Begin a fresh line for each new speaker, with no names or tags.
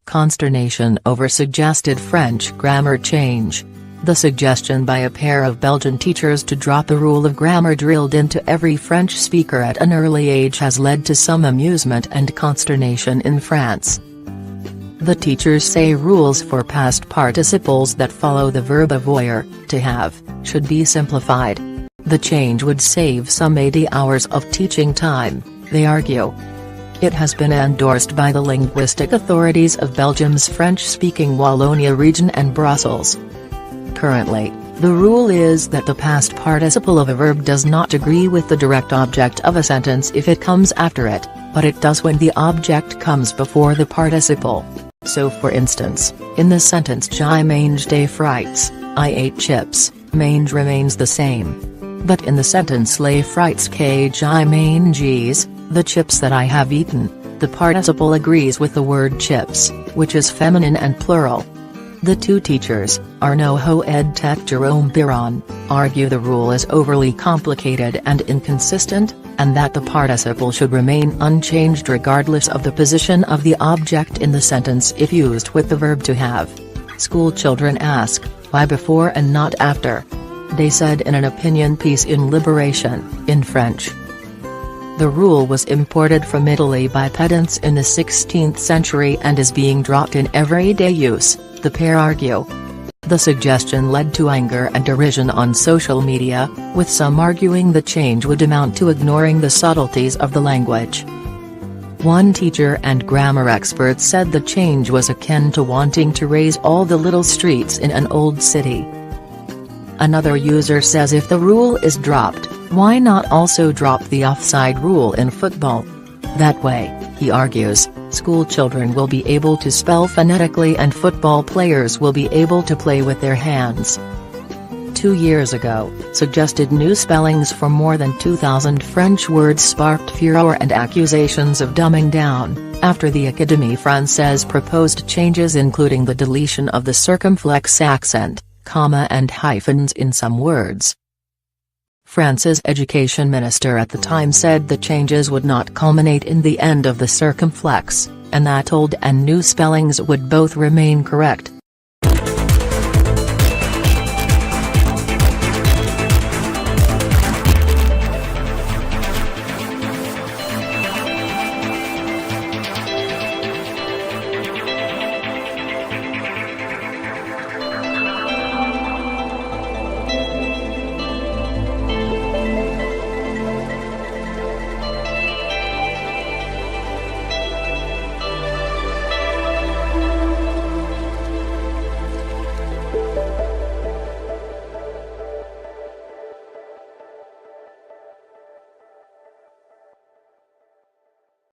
Consternation over suggested French grammar change. The suggestion by a pair of Belgian teachers to drop the rule of grammar drilled into every French speaker at an early age has led to some amusement and consternation in France. The teachers say rules for past participles that follow the verb avoir, to have, should be simplified. The change would save some 80 hours of teaching time, they argue. It has been endorsed by the linguistic authorities of Belgium's French-speaking Wallonia region and Brussels. Currently, the rule is that the past participle of a verb does not agree with the direct object of a sentence if it comes after it, but it does when the object comes before the participle. So for instance, in the sentence "Je mange des frites," I ate chips, mange remains the same. But in the sentence "les frites que je manges," the chips that I have eaten, the participle agrees with the word chips, which is feminine and plural. The two teachers, Arnaud Ho et Jerome Biron, argue the rule is overly complicated and inconsistent, and that the participle should remain unchanged regardless of the position of the object in the sentence if used with the verb to have. School children ask, why before and not after? They said in an opinion piece in Libération, in French. The rule was imported from Italy by pedants in the 16th century and is being dropped in everyday use, the pair argue. The suggestion led to anger and derision on social media, with some arguing the change would amount to ignoring the subtleties of the language. One teacher and grammar expert said the change was akin to wanting to raise all the little streets in an old city. Another user says if the rule is dropped, why not also drop the offside rule in football? That way, he argues, school children will be able to spell phonetically and football players will be able to play with their hands. 2 years ago, suggested new spellings for more than 2,000 French words sparked furor and accusations of dumbing down, after the Académie Française proposed changes including the deletion of the circumflex accent, comma and hyphens in some words. France's education minister at the time said the changes would not culminate in the end of the circumflex, and that old and new spellings would both remain correct.